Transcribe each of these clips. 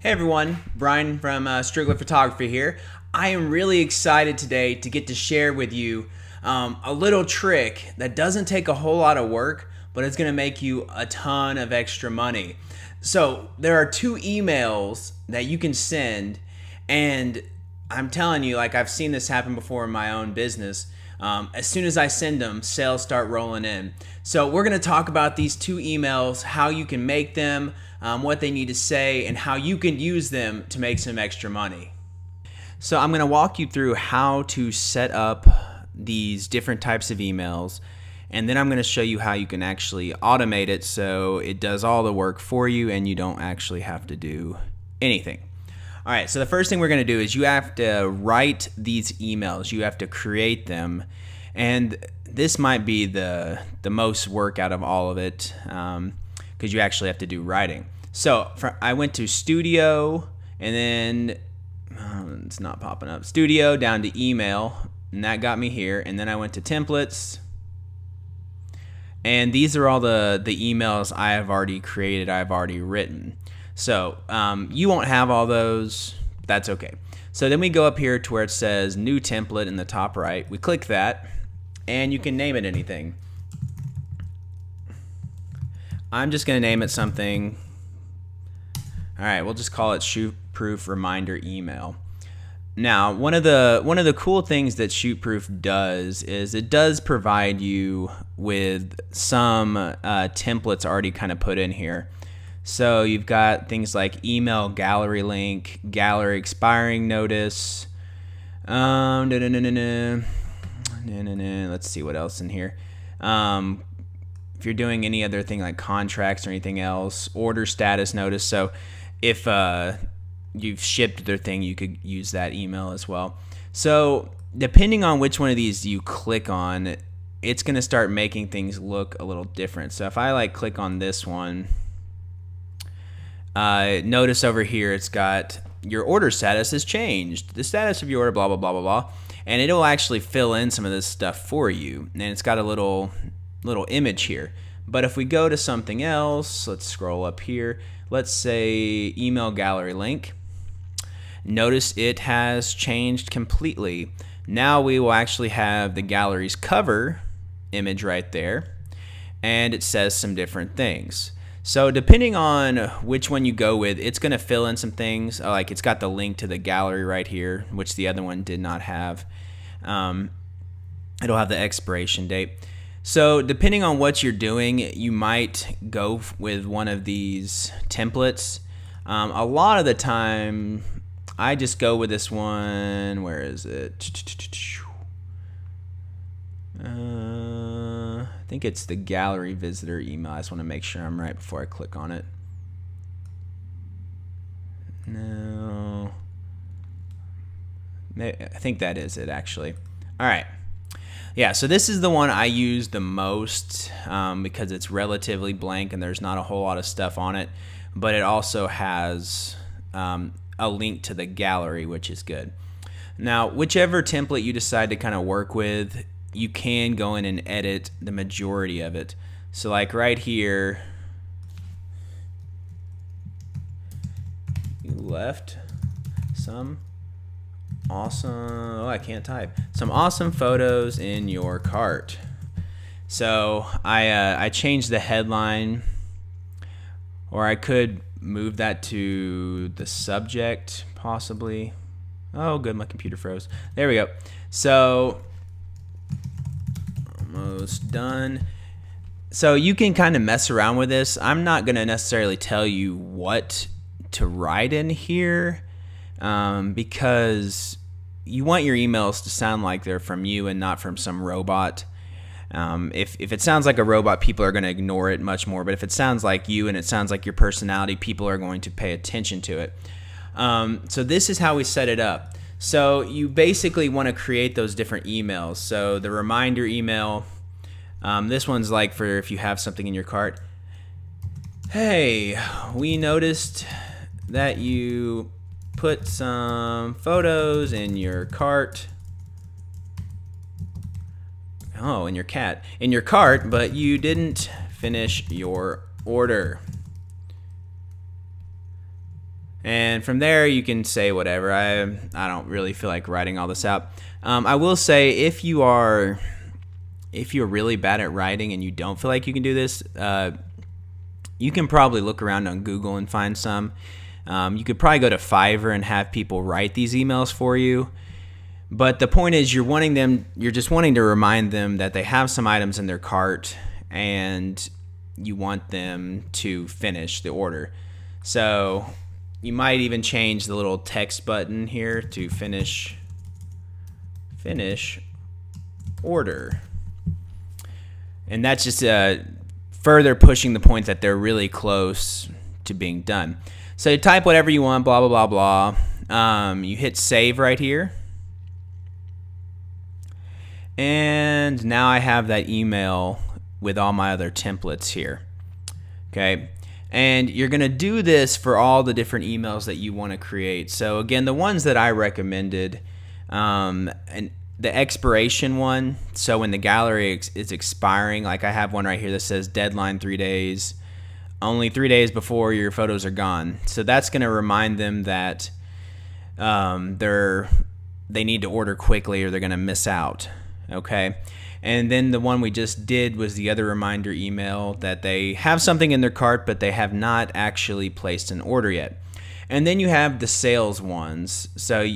Hey everyone, Brian from Strickler Photography here. I am really excited today to get to share with you a little trick that doesn't take a whole lot of work, but it's going to make you a ton of extra money. So there are two emails that you can send, and I'm telling you, like I've seen this happen before in my own business. As soon as I send them, sales start rolling in. So we're going to talk about these two emails, how you can make them, what they need to say, and how you can use them to make some extra money. So I'm going to walk you through how to set up these different types of emails, and then I'm going to show you how you can actually automate it so it does all the work for you and you don't actually have to do anything. All right, so the first thing we're going to do is you have to write these emails. You have to create them, and this might be the most work out of all of it because you actually have to do writing. So I went to Studio, and then it's not popping up. Studio down to email, and that got me here. And then I went to Templates, and these are all the emails I have already created, I've already written. So you won't have all those. That's okay. So then we go up here to where it says New Template in the top right. We click that, and you can name it anything. I'm just going to name it something. All right, we'll just call it ShootProof Reminder Email. Now, one of the cool things that ShootProof does is it does provide you with some templates already kind of put in here. So you've got things like email gallery link, gallery expiring notice. Let's see what else in here. If you're doing any other thing like contracts or anything else, order status notice. So if you've shipped their thing, you could use that email as well. So depending on which one of these you click on, it's going to start making things look a little different. So if I click on this one, notice over here it's got your order status has changed, the status of your order, blah blah blah blah blah, and it'll actually fill in some of this stuff for you, and it's got a little image here. But if we go to something else, let's scroll up here, let's say email gallery link, notice it has changed completely. Now we will actually have the gallery's cover image right there, and it says some different things. So depending on which one you go with, it's going to fill in some things. Like it's got the link to the gallery right here, which the other one did not have. It'll have the expiration date. So depending on what you're doing, you might go with one of these templates. A lot of the time, I just go with this one. Where is it? I think it's the gallery visitor email. I just want to make sure I'm right before I click on it. No. I think that is it actually. All right. Yeah, so this is the one I use the most because it's relatively blank and there's not a whole lot of stuff on it, but it also has a link to the gallery, which is good. Now, whichever template you decide to kind of work with, you can go in and edit the majority of it. So like right here, you left some awesome, oh, I can't type, some awesome photos in your cart. So I changed the headline, or I could move that to the subject possibly. Oh good, my computer froze. There we go. So almost done. So you can kind of mess around with this. I'm not going to necessarily tell you what to write in here because you want your emails to sound like they're from you and not from some robot. If it sounds like a robot, people are going to ignore it much more. But if it sounds like you and it sounds like your personality, people are going to pay attention to it. So this is how we set it up. So you basically want to create those different emails. So the reminder email, this one's like for if you have something in your cart. Hey, we noticed that you put some photos in your cart. Oh, in your cart, but you didn't finish your order. And from there, you can say whatever. I don't really feel like writing all this out. I will say if you're really bad at writing and you don't feel like you can do this, you can probably look around on Google and find some. You could probably go to Fiverr and have people write these emails for you. But the point is, you're just wanting to remind them that they have some items in their cart and you want them to finish the order. So you might even change the little text button here to finish order. And that's just further pushing the point that they're really close to being done. So you type whatever you want, blah, blah, blah, blah. You hit save right here. And now I have that email with all my other templates here. Okay. And you're going to do this for all the different emails that you want to create. So again, the ones that I recommended, and the expiration one, so when the gallery is expiring, like I have one right here that says deadline 3 days, only 3 days before your photos are gone. So that's going to remind them that they need to order quickly or they're going to miss out. Okay. And then the one we just did was the other reminder email that they have something in their cart, but they have not actually placed an order yet. And then you have the sales ones. So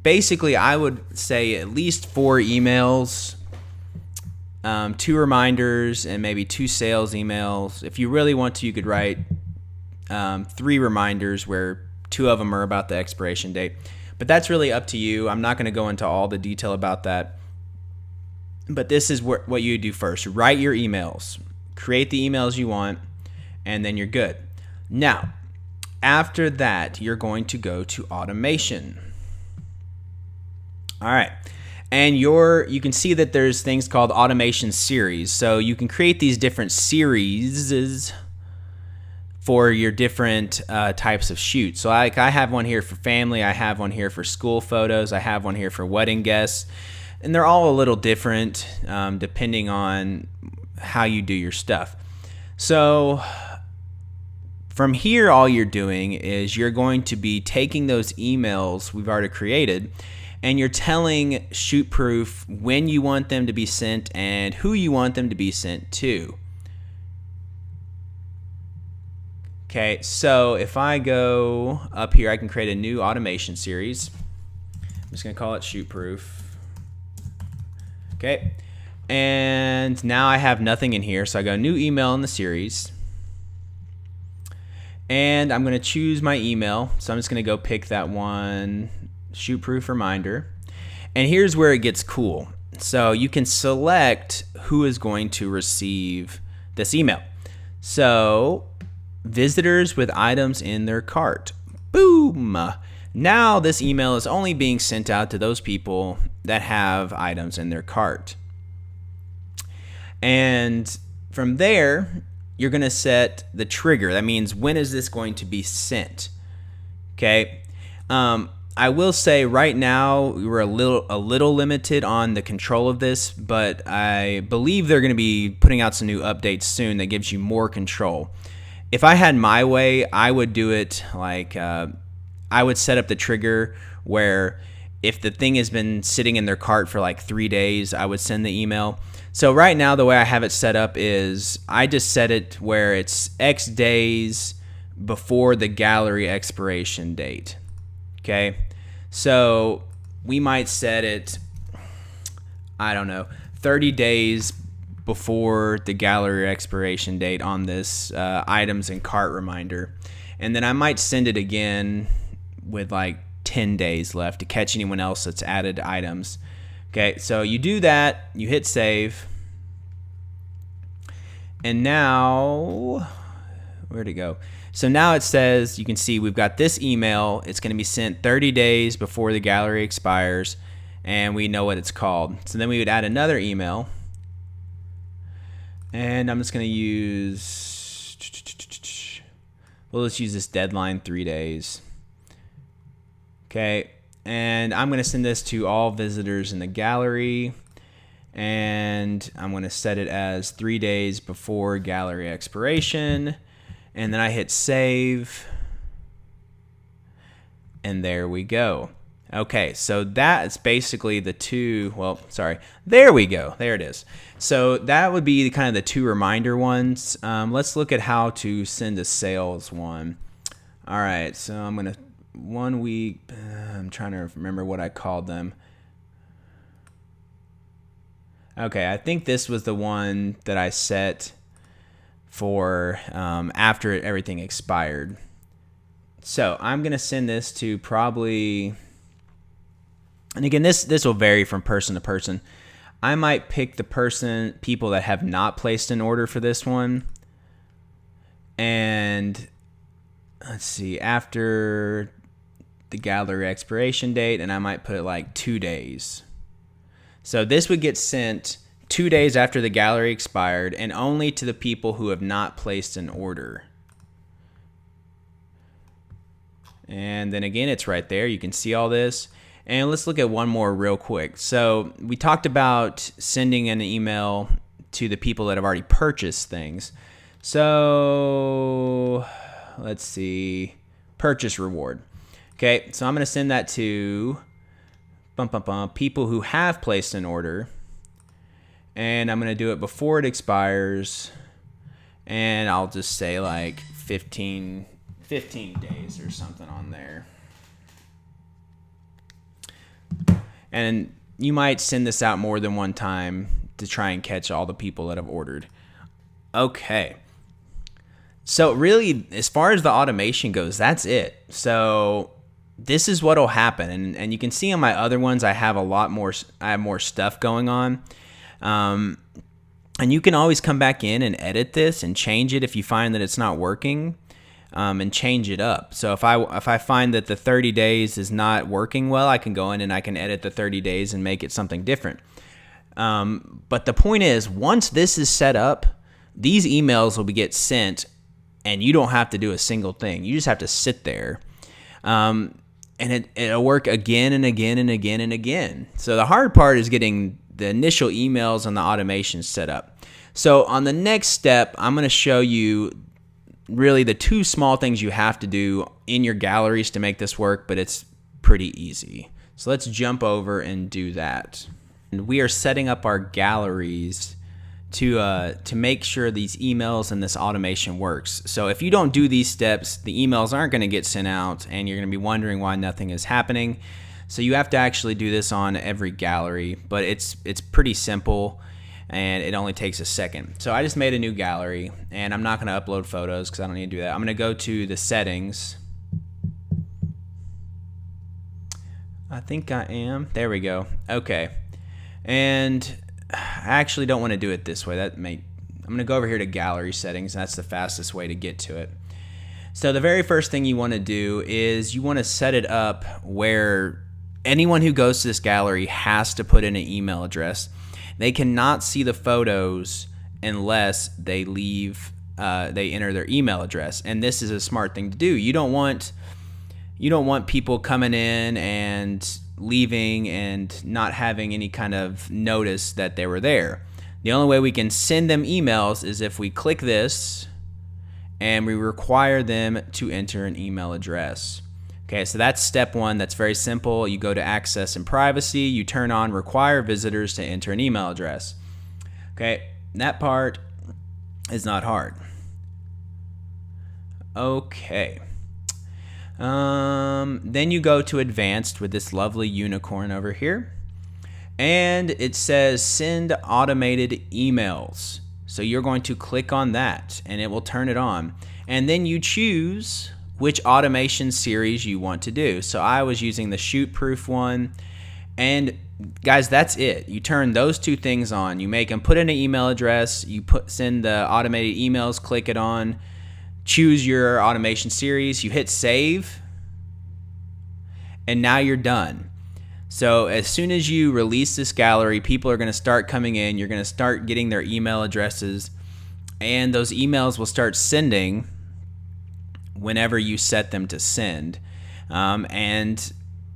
basically, I would say at least 4 emails, 2 reminders, and maybe 2 sales emails. If you really want to, you could write 3 reminders where 2 of them are about the expiration date. But that's really up to you. I'm not going to go into all the detail about that. But this is what you do first. Write your emails. Create the emails you want, and then you're good. Now, after that, you're going to go to automation. All right. And you can see that there's things called automation series. So you can create these different series for your different types of shoots. So I have one here for family. I have one here for school photos. I have one here for wedding guests. And they're all a little different depending on how you do your stuff. So from here, all you're doing is you're going to be taking those emails we've already created and you're telling ShootProof when you want them to be sent and who you want them to be sent to. Okay, so if I go up here, I can create a new automation series. I'm just going to call it ShootProof. Okay, and now I have nothing in here, so I go new email in the series. And I'm going to choose my email, so I'm just going to go pick that one, ShootProof reminder. And here's where it gets cool. So you can select who is going to receive this email. So visitors with items in their cart. Boom! Now this email is only being sent out to those people that have items in their cart. And from there, you're going to set the trigger. That means when is this going to be sent? Okay. I will say right now we're a little limited on the control of this, but I believe they're going to be putting out some new updates soon that gives you more control. If I had my way, I would do it like I would set up the trigger where if the thing has been sitting in their cart for like 3 days, I would send the email. So right now, the way I have it set up is I just set it where it's X days before the gallery expiration date. Okay. So we might set it, I don't know, 30 days before the gallery expiration date on this items and cart reminder. And then I might send it again with like 10 days left to catch anyone else that's added items. Okay, so you do that, you hit save, and now, where'd it go? So now it says, you can see we've got this email. It's going to be sent 30 days before the gallery expires, and we know what it's called. So then we would add another email, and I'm just going to use, well, let's use this deadline 3 days. Okay, and I'm going to send this to all visitors in the gallery, and I'm going to set it as 3 days before gallery expiration, and then I hit save, And there we go. Okay, so that's basically the two, well, sorry, there we go, there it is. So that would be kind of the two reminder ones. Let's look at how to send a sales one. All right, so I'm gonna, 1 week, I'm trying to remember what I called them. Okay, I think this was the one that I set for after everything expired. So I'm gonna send this to probably, and again, this will vary from person to person. I might pick the people that have not placed an order for this one. And let's see, after the gallery expiration date, and I might put it like 2 days. So this would get sent 2 days after the gallery expired, and only to the people who have not placed an order. And then again, it's right there. You can see all this. And let's look at one more real quick. So we talked about sending an email to the people that have already purchased things. So let's see, purchase reward. Okay, so I'm going to send that to people who have placed an order. And I'm going to do it before it expires. And I'll just say like 15 days or something on there. And you might send this out more than one time to try and catch all the people that have ordered. Okay. So really, as far as the automation goes, that's it. So this is what will happen. And you can see on my other ones, I have more stuff going on. And you can always come back in and edit this and change it if you find that it's not working. And change it up. So if I find that the 30 days is not working well, I can go in and I can edit the 30 days and make it something different. But the point is, once this is set up, these emails will get sent, and you don't have to do a single thing. You just have to sit there, and it'll work again and again and again and again. So the hard part is getting the initial emails and the automation set up. So on the next step, I'm going to show you really the two small things you have to do in your galleries to make this work, but it's pretty easy. So let's jump over and do that. And we are setting up our galleries to make sure these emails and this automation works. So if you don't do these steps, the emails aren't going to get sent out, and you're going to be wondering why nothing is happening. So you have to actually do this on every gallery, but it's pretty simple. And it only takes a second. So I just made a new gallery, and I'm not going to upload photos because I don't need to do that. I'm going to go to the settings. I think I am. There we go. Okay. And I actually don't want to do it this way. I'm going to go over here to gallery settings. That's the fastest way to get to it. So the very first thing you want to do is you want to set it up where anyone who goes to this gallery has to put in an email address. They cannot see the photos unless they enter their email address. And this is a smart thing to do. You don't want people coming in and leaving and not having any kind of notice that they were there. The only way we can send them emails is if we click this and we require them to enter an email address. Okay, so that's step one. That's very simple. You go to access and privacy, you turn on require visitors to enter an email address. Okay, that part is not hard. Okay. Then you go to advanced with this lovely unicorn over here. And it says send automated emails. So you're going to click on that and it will turn it on. And then you choose which automation series you want to do. So I was using the ShootProof one. And guys, that's it. You turn those two things on. You make them put in an email address. You send the automated emails, click it on, choose your automation series. You hit save. And now you're done. So as soon as you release this gallery, people are going to start coming in. You're going to start getting their email addresses. And those emails will start sending whenever you set them to send. And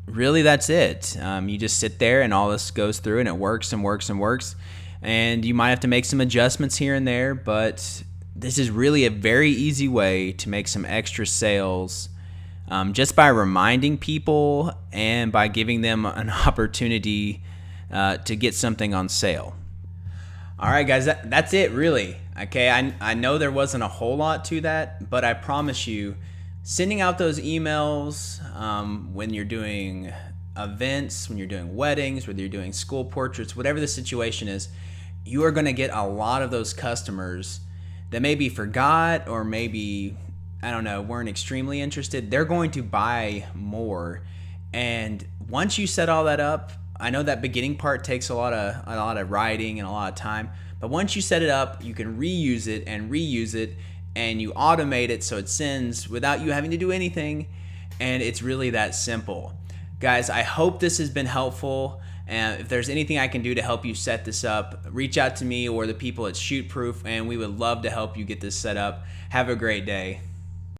really that's it. You just sit there and all this goes through and it works and works and works. And you might have to make some adjustments here and there, but this is really a very easy way to make some extra sales just by reminding people and by giving them an opportunity to get something on sale. All right, guys, that's it, really. Okay, I know there wasn't a whole lot to that, but I promise you, sending out those emails when you're doing events, when you're doing weddings, whether you're doing school portraits, whatever the situation is, you are going to get a lot of those customers that maybe forgot or maybe, I don't know, weren't extremely interested. They're going to buy more. And once you set all that up, I know that beginning part takes a lot of writing and a lot of time, but once you set it up, you can reuse it, and you automate it so it sends without you having to do anything, and it's really that simple. Guys, I hope this has been helpful, and if there's anything I can do to help you set this up, reach out to me or the people at ShootProof, and we would love to help you get this set up. Have a great day.